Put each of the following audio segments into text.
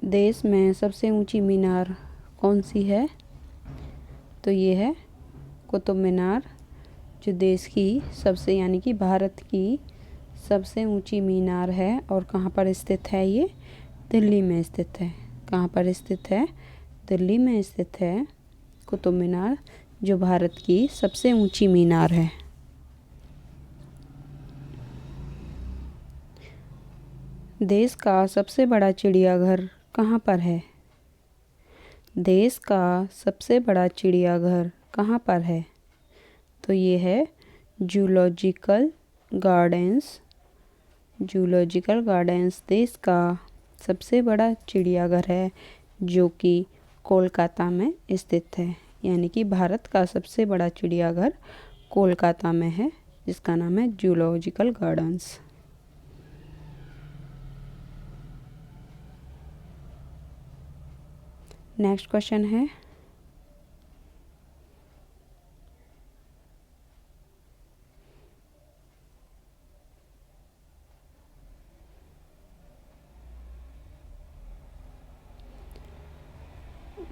देश में सबसे ऊंची मीनार कौन सी है? तो ये है कुतुब मीनार, जो देश की सबसे यानी कि भारत की सबसे ऊंची मीनार है। और कहाँ पर स्थित है ये? दिल्ली में स्थित है। कहाँ पर स्थित है? दिल्ली में स्थित है कुतुब मीनार, जो भारत की सबसे ऊंची मीनार है। देश का सबसे बड़ा चिड़ियाघर कहाँ पर है? देश का सबसे बड़ा चिड़ियाघर कहाँ पर है? तो ये है जूलॉजिकल गार्डन्स। जूलॉजिकल गार्डन्स देश का सबसे बड़ा चिड़ियाघर है, जो कि कोलकाता में स्थित है। यानी कि भारत का सबसे बड़ा चिड़ियाघर कोलकाता में है, जिसका नाम है जूलॉजिकल गार्डन्स। नेक्स्ट क्वेश्चन है,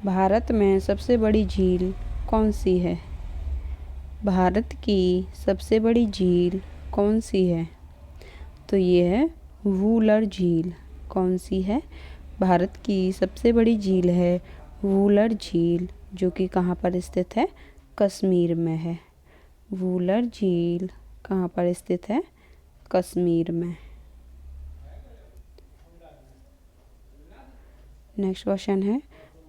भारत में सबसे बड़ी झील कौन सी है? भारत की सबसे बड़ी झील कौन सी है? तो ये है वूलर झील। कौन सी है? भारत की सबसे बड़ी झील है वूलर झील, जो कि कहाँ पर स्थित है? कश्मीर में है। वूलर झील कहाँ पर स्थित है? कश्मीर में। नेक्स्ट क्वेश्चन है,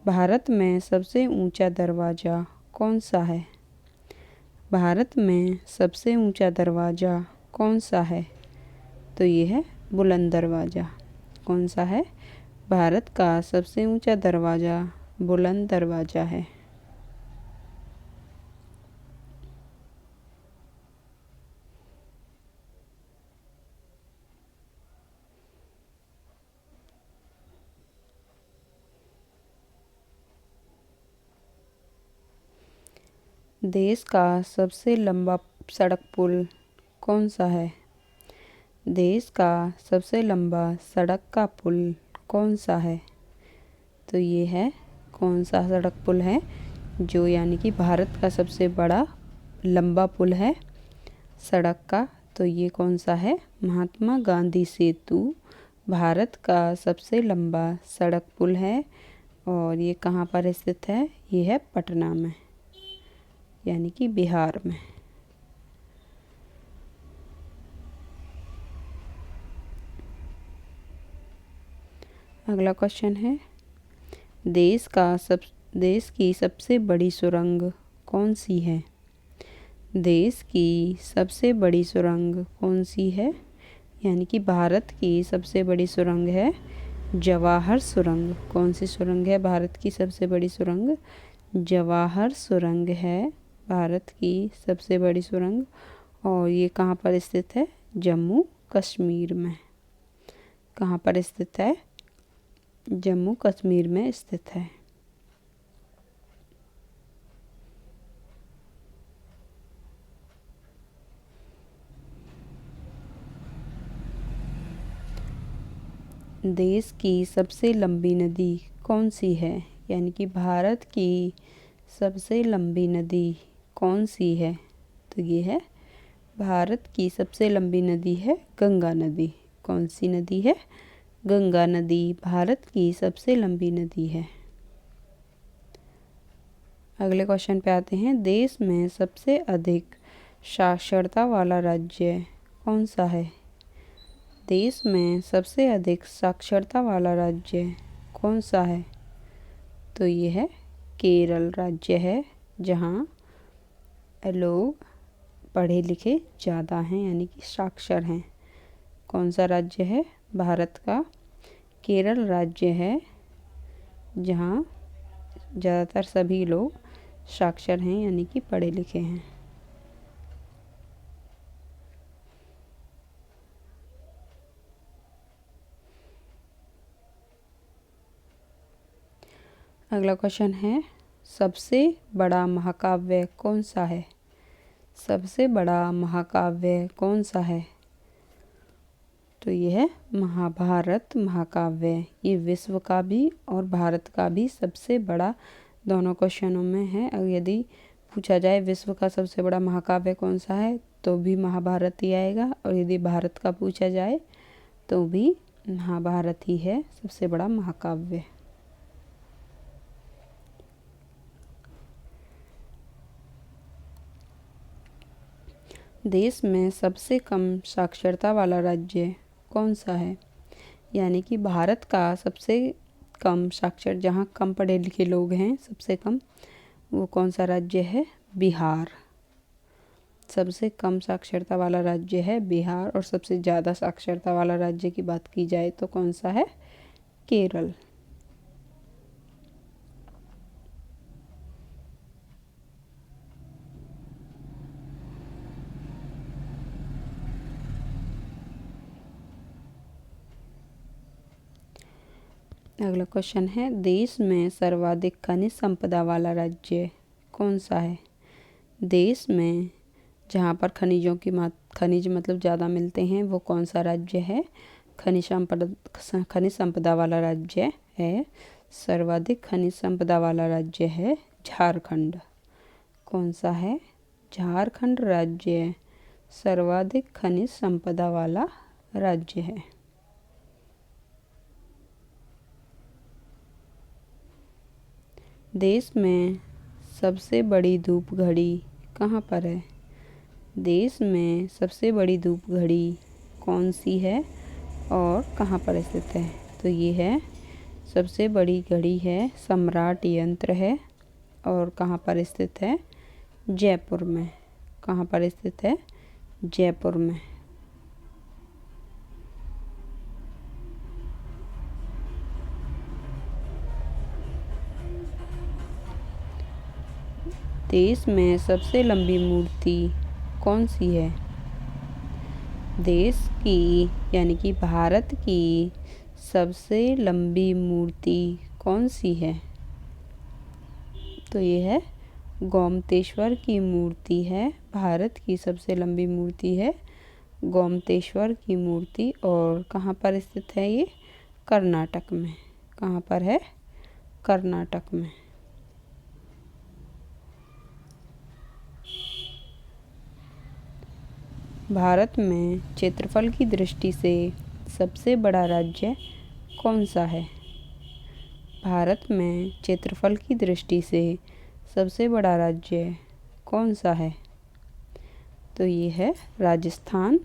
भारत में सबसे ऊंचा दरवाज़ा कौन सा है? भारत में सबसे ऊंचा दरवाज़ा कौन सा है? तो ये है बुलंद दरवाज़ा। कौन सा है? भारत का सबसे ऊंचा दरवाज़ा बुलंद दरवाज़ा है। देश का सबसे लंबा सड़क पुल कौन सा है? देश का सबसे लंबा सड़क का पुल कौन सा है? तो ये है कौन सा सड़क पुल है, जो यानी कि भारत का सबसे बड़ा लंबा पुल है सड़क का? तो ये कौन सा है? महात्मा गांधी सेतु भारत का सबसे लंबा सड़क पुल है। और ये कहाँ पर स्थित है? ये है पटना में, यानी कि बिहार में। अगला क्वेश्चन है, देश की सबसे बड़ी सुरंग कौन सी है? देश की सबसे बड़ी सुरंग कौन सी है? यानी कि भारत की सबसे बड़ी सुरंग है जवाहर सुरंग। कौन सी सुरंग है भारत की सबसे बड़ी सुरंग? जवाहर सुरंग है भारत की सबसे बड़ी सुरंग। और ये कहाँ पर स्थित है? जम्मू कश्मीर में। कहाँ पर स्थित है? जम्मू कश्मीर में स्थित है। देश की सबसे लंबी नदी कौन सी है? यानी कि भारत की सबसे लंबी नदी कौन सी है? तो ये है भारत की सबसे लंबी नदी है गंगा नदी। कौन सी नदी है? गंगा नदी भारत की सबसे लंबी नदी है। अगले क्वेश्चन पे आते हैं, देश में सबसे अधिक साक्षरता वाला राज्य कौन सा है? देश में सबसे अधिक साक्षरता वाला राज्य कौन सा है? तो ये है केरल राज्य है, जहाँ लोग पढ़े लिखे ज़्यादा हैं, यानी कि साक्षर हैं। कौन सा राज्य है? भारत का केरल राज्य है, जहाँ ज़्यादातर सभी लोग साक्षर हैं, यानी कि पढ़े लिखे हैं। अगला क्वेश्चन है, सबसे बड़ा महाकाव्य कौन सा है? सबसे बड़ा महाकाव्य कौन सा है? तो ये है महाभारत महाकाव्य। ये विश्व का भी और भारत का भी सबसे बड़ा दोनों क्वेश्चनों में है। और यदि पूछा जाए विश्व का सबसे बड़ा महाकाव्य कौन सा है तो भी महाभारत ही आएगा, और यदि भारत का पूछा जाए तो भी महाभारत ही है सबसे बड़ा महाकाव्य। देश में सबसे कम साक्षरता वाला राज्य कौन सा है? यानी कि भारत का सबसे कम साक्षर, जहाँ कम पढ़े लिखे लोग हैं सबसे कम, वो कौन सा राज्य है? बिहार। सबसे कम साक्षरता वाला राज्य है बिहार। और सबसे ज़्यादा साक्षरता वाला राज्य की बात की जाए तो कौन सा है? केरल। अगला क्वेश्चन है, देश में सर्वाधिक खनिज संपदा वाला राज्य कौन सा है? देश में जहाँ पर खनिज मतलब ज़्यादा मिलते हैं वो कौन सा राज्य है? खनिज संपदा वाला राज्य है, सर्वाधिक खनिज संपदा वाला राज्य है झारखंड। कौन सा है? झारखंड राज्य सर्वाधिक खनिज संपदा वाला राज्य है। देश में सबसे बड़ी धूप घड़ी कहाँ पर है? देश में सबसे बड़ी धूप घड़ी कौन सी है और कहाँ पर स्थित है? तो ये है, सबसे बड़ी घड़ी है सम्राट यंत्र है, और कहाँ पर स्थित है? जयपुर में। कहाँ पर स्थित है? जयपुर में। देश में सबसे लंबी मूर्ति कौन सी है? देश की यानी कि भारत की सबसे लंबी मूर्ति कौन सी है? तो ये है गोमतेश्वर की मूर्ति है। भारत की सबसे लंबी मूर्ति है गोमतेश्वर की मूर्ति। और कहाँ पर स्थित है ये? कर्नाटक में। कहाँ पर है? कर्नाटक में। भारत में क्षेत्रफल की दृष्टि से सबसे बड़ा राज्य कौन सा है? भारत में क्षेत्रफल की दृष्टि से सबसे बड़ा राज्य कौन सा है? तो ये है राजस्थान।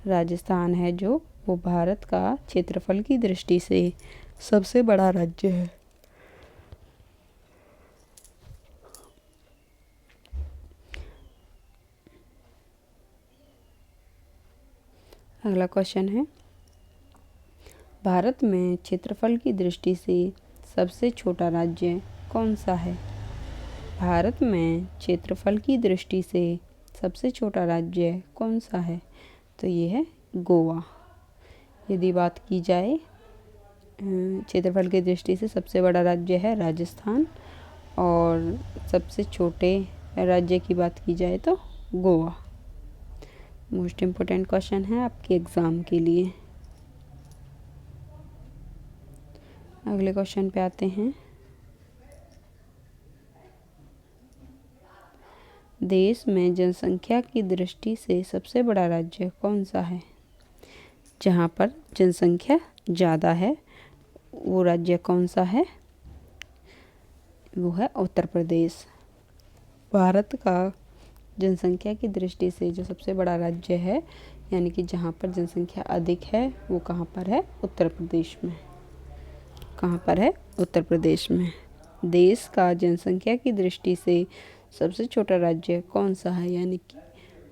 राजस्थान है जो वो भारत का क्षेत्रफल की दृष्टि से सबसे बड़ा राज्य है। अगला क्वेश्चन है, भारत में क्षेत्रफल की दृष्टि से सबसे छोटा राज्य कौन सा है? भारत में क्षेत्रफल की दृष्टि से सबसे छोटा राज्य कौन सा है? तो ये है गोवा। यदि बात की जाए क्षेत्रफल की दृष्टि से सबसे बड़ा राज्य है राजस्थान, और सबसे छोटे राज्य की बात की जाए तो गोवा। मोस्ट इम्पोर्टेंट क्वेश्चन है आपके एग्ज़ाम के लिए। अगले क्वेश्चन पे आते हैं। देश में जनसंख्या की दृष्टि से सबसे बड़ा राज्य कौन सा है? जहाँ पर जनसंख्या ज़्यादा है वो राज्य कौन सा है? वो है उत्तर प्रदेश। भारत का जनसंख्या की दृष्टि से जो सबसे बड़ा राज्य है, यानी कि जहाँ पर जनसंख्या अधिक है, वो कहाँ पर है? उत्तर प्रदेश में। कहाँ पर है? उत्तर प्रदेश में। देश का जनसंख्या की दृष्टि से सबसे छोटा राज्य कौन सा है? यानी कि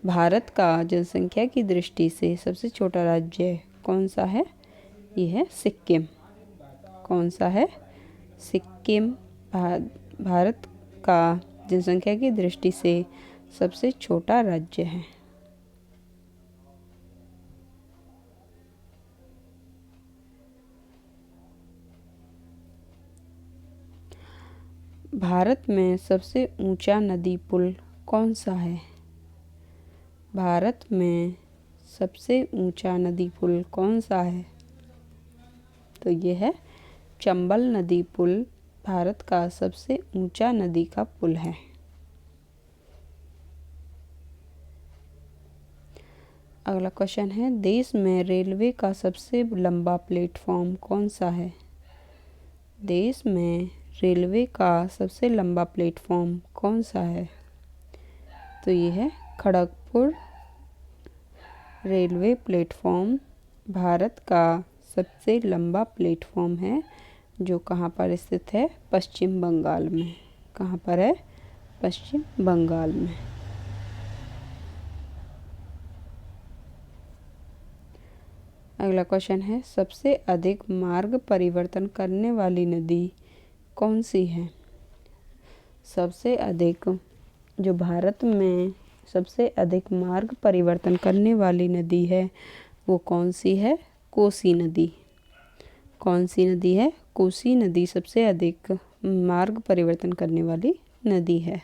भारत का जनसंख्या की दृष्टि से सबसे छोटा राज्य कौन सा है? ये है सिक्किम। कौन सा है? सिक्किम भारत का जनसंख्या की दृष्टि से सबसे छोटा राज्य है। भारत में सबसे ऊंचा नदी पुल कौन सा है? भारत में सबसे ऊंचा नदी पुल कौन सा है? तो ये है चंबल नदी पुल, भारत का सबसे ऊंचा नदी का पुल है। अगला क्वेश्चन है, देश में रेलवे का सबसे लंबा प्लेटफॉर्म कौन सा है? देश में रेलवे का सबसे लंबा प्लेटफॉर्म कौन सा है? तो ये है खड़गपुर रेलवे प्लेटफॉर्म भारत का सबसे लंबा प्लेटफॉर्म है, जो कहाँ पर स्थित है? पश्चिम बंगाल में। कहाँ पर है? पश्चिम बंगाल में। अगला क्वेश्चन है, सबसे अधिक मार्ग परिवर्तन करने वाली नदी कौन सी है? सबसे अधिक, जो भारत में सबसे अधिक मार्ग परिवर्तन करने वाली नदी है वो कौन सी है? कोसी नदी। कौन सी नदी है? कोसी नदी सबसे अधिक मार्ग परिवर्तन करने वाली नदी है।